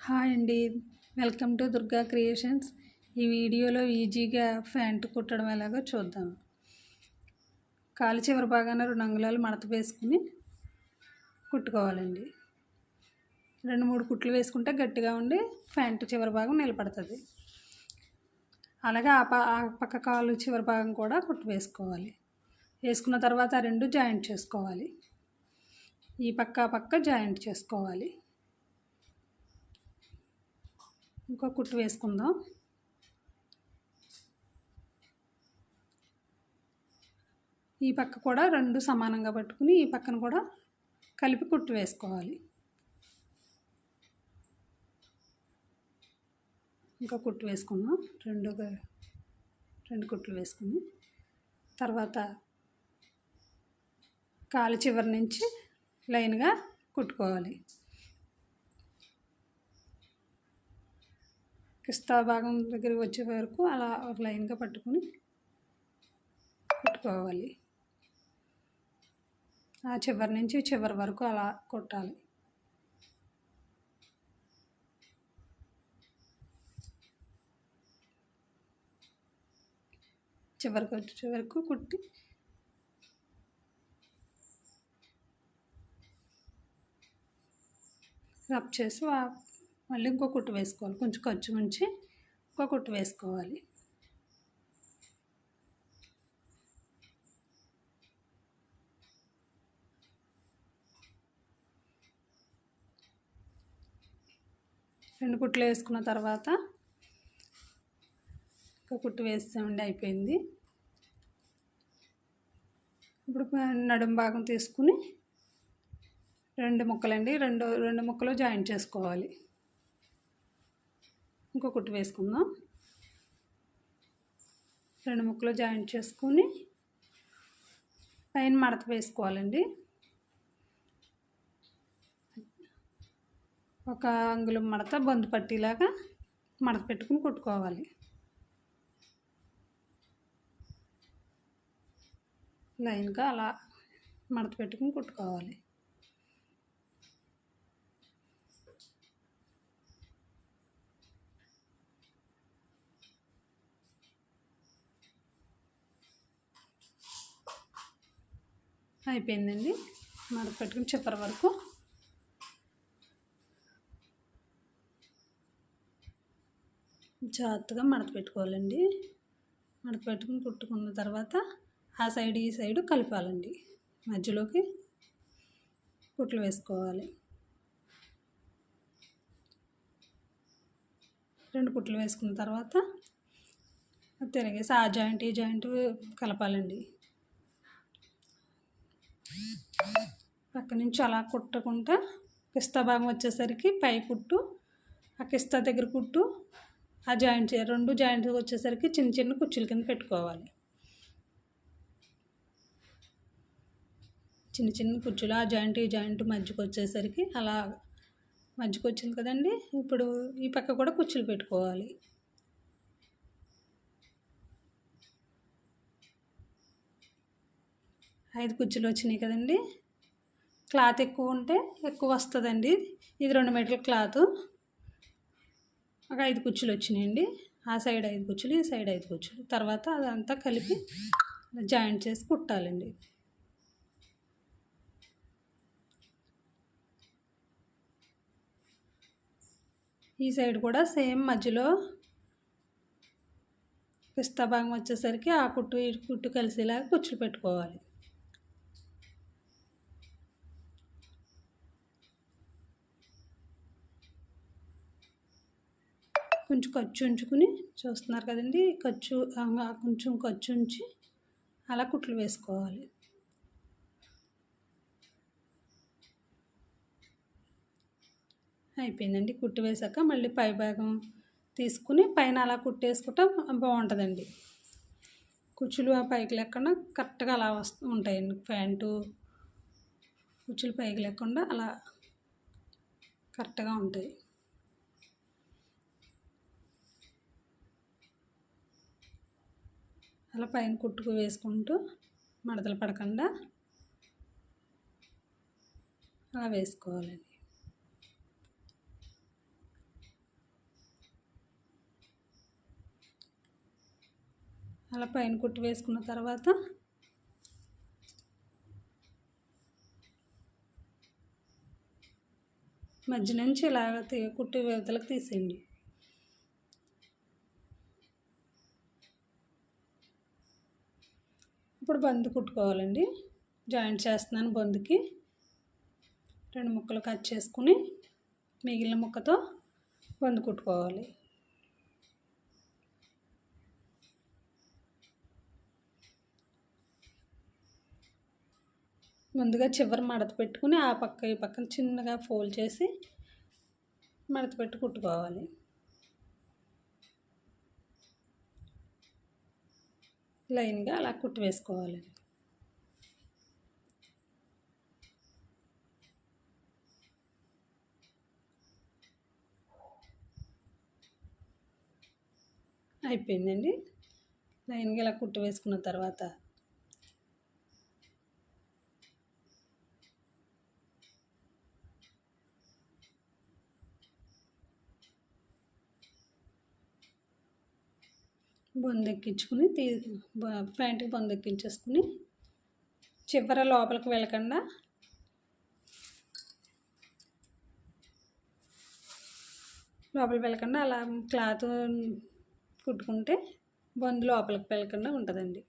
Hi అండి, welcome to Durga creations. ఈ వీడియోలో ఈజీగా ప్యాంటు కుట్టడం ఎలాగో చూద్దాం. కాలు చివరి భాగాన 2 అంగుళాలు మడత వేసుకుని కుట్టుకోవాలండి. 2-3 కుట్లు వేసుకుంటే గట్టిగా ఉండి ప్యాంటు చివరి భాగం నిలబడుతుంది. అలాగే ఆ పక్క కాలు చివరి భాగం కూడా కుట్టు వేసుకోవాలి. వేసుకున్న తర్వాత 2 జాయింట్ చేసుకోవాలి. ఈ పక్క జాయింట్ చేసుకోవాలి. ఇంకో కుట్టు వేసుకుందాం. ఈ పక్క కూడా 2 సమానంగా పట్టుకుని ఈ పక్కన కూడా కలిపి కుట్టు వేసుకోవాలి. ఇంకో కుట్టు వేసుకుందాం. రెండు కుట్లు వేసుకుని తర్వాత కాలు చివరి నుంచి లైన్గా కుట్టుకోవాలి. కిస్తా భాగం దగ్గరికి వచ్చే వరకు అలా ఒక లైన్గా పట్టుకుని కుట్టుకోవాలి. ఆ చివరి నుంచి చివరి వరకు అలా కుట్టాలి. చివరికి వచ్చే వరకు కుట్టి రబ్ చేసి మళ్ళీ ఇంకో కుట్టు వేసుకోవాలి. కొంచెం ఖర్చు ఉంచి ఇంకో కుట్టు వేసుకోవాలి. రెండు కుట్లు వేసుకున్న తర్వాత ఒక కుట్టు వేసామండి, అయిపోయింది. ఇప్పుడు నడుము భాగం తీసుకుని 2 ముక్కలండి, రెండు ముక్కలు జాయింట్ చేసుకోవాలి. ఇంకో కుట్టు వేసుకుందాం. 2 ముక్కలు జాయింట్ చేసుకుని పైన మడత వేసుకోవాలండి. ఒక అంగుళం మడత బందు పట్టీలాగా మడత పెట్టుకుని కుట్టుకోవాలి. లైన్గా అలా మడత పెట్టుకుని కుట్టుకోవాలి. అయిపోయిందండి. మడత పెట్టుకుని చివరి వరకు జాగ్రత్తగా మడత పెట్టుకోవాలండి. మడత పెట్టుకుని కుట్టుకున్న తర్వాత ఆ సైడ్ ఈ సైడు కలపాలండి. మధ్యలోకి కుట్లు వేసుకోవాలి. 2 కుట్లు వేసుకున్న తర్వాత తిరిగేసి ఆ జాయింట్ ఈ జాయింట్ కలపాలండి. పక్క నుంచి అలా కుట్టుకుంటా కిస్తా భాగం వచ్చేసరికి పై కుట్టు, ఆ కిస్తా దగ్గర కుట్టు, ఆ జాయింట్ 2 జాయింట్ వచ్చేసరికి చిన్న చిన్న కుచ్చుల కింద పెట్టుకోవాలి. చిన్న చిన్న కుచ్చులు ఆ జాయింట్ ఈ జాయింట్ మధ్యకు వచ్చేసరికి అలా మధ్యకు వచ్చింది కదండి. ఇప్పుడు ఈ పక్క కూడా కుచ్చులు పెట్టుకోవాలి. ఐదు కుచ్చులు వచ్చినాయి కదండి. క్లాత్ ఎక్కువ ఉంటే ఎక్కువ వస్తుందండి. ఇది 2 మీటర్ల క్లాత్. ఒక 5 కుచ్చులు వచ్చినాయండి. ఆ సైడ్ 5 కుచ్చులు, ఈ సైడ్ 5 కుచ్చులు. తర్వాత అదంతా కలిపి జాయింట్ చేసి కుట్టాలండి. ఈ సైడ్ కూడా సేమ్ మధ్యలో పిస్తా భాగం వచ్చేసరికి ఆ కుట్టు ఈ కుట్టు కలిసేలాగా కుచ్చులు పెట్టుకోవాలి. కొంచెం ఖర్చు ఉంచుకుని చూస్తున్నారు కదండి, కొంచెం ఖర్చు ఉంచి అలా కుట్లు వేసుకోవాలి. అయిపోయిందండి. కుట్టు వేసాక మళ్ళీ పై భాగం తీసుకుని పైన అలా కుట్టేసుకుంటే బాగుంటుందండి. కుచ్చులు ఆ పైకి లేకుండా కరెక్ట్గా అలా ఉంటాయండి. ప్యాంటు కుచ్చులు పైకి లేకుండా అలా కరెక్ట్గా ఉంటాయి. అలా పైన కుట్టుకు వేసుకుంటూ మడతలు పడకుండా అలా వేసుకోవాలండి. అలా పైన కుట్టు వేసుకున్న తర్వాత మధ్య నుంచి ఇలాగ కుట్టు వ్యవతలకు తీసేయండి. ఇప్పుడు బందు కుట్టుకోవాలండి. జాయింట్ చేస్తున్నాను. బందుకి 2 ముక్కలు కట్ చేసుకుని మిగిలిన ముక్కతో బందు కుట్టుకోవాలి. ముందుగా చివరి మడత పెట్టుకుని ఆ పక్క ఈ పక్కన చిన్నగా ఫోల్డ్ చేసి మడత పెట్టి కుట్టుకోవాలి. లైన్గా అలా కుట్టు వేసుకోవాలి. అయిపోయిందండి. లైన్గా ఇలా కుట్టు వేసుకున్న తర్వాత బొందెక్కించుకుని ప్యాంటుకి బొందెక్కించేసుకుని చివర లోపలికి వెళ్ళకుండా అలా క్లాత్ కుట్టుకుంటే బొందు లోపలికి వెళ్ళకుండా ఉంటుందండి.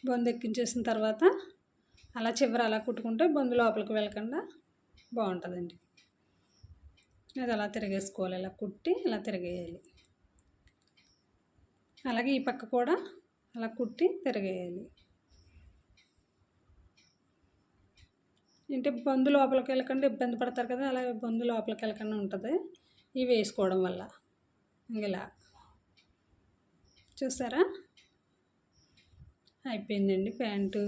బొందు ఎక్కించేసిన తర్వాత అలా చివర అలా కుట్టుకుంటే బొందు లోపలికి వెళ్ళకుండా బాగుంటుందండి. అది అలా తిరిగేసుకోవాలి. ఇలా కుట్టి ఇలా తిరిగేయాలి. అలాగే ఈ పక్క కూడా అలా కుట్టి తిరిగేయాలి. అంటే బొందు లోపలికి వెళ్ళకుండా ఇబ్బంది పడతారు కదా, అలా బొందు లోపలికి వెళ్ళకుండా ఉంటుంది ఇవి వేసుకోవడం వల్ల. ఇలా చూసారా, అయిపోయిందండి ప్యాంటు.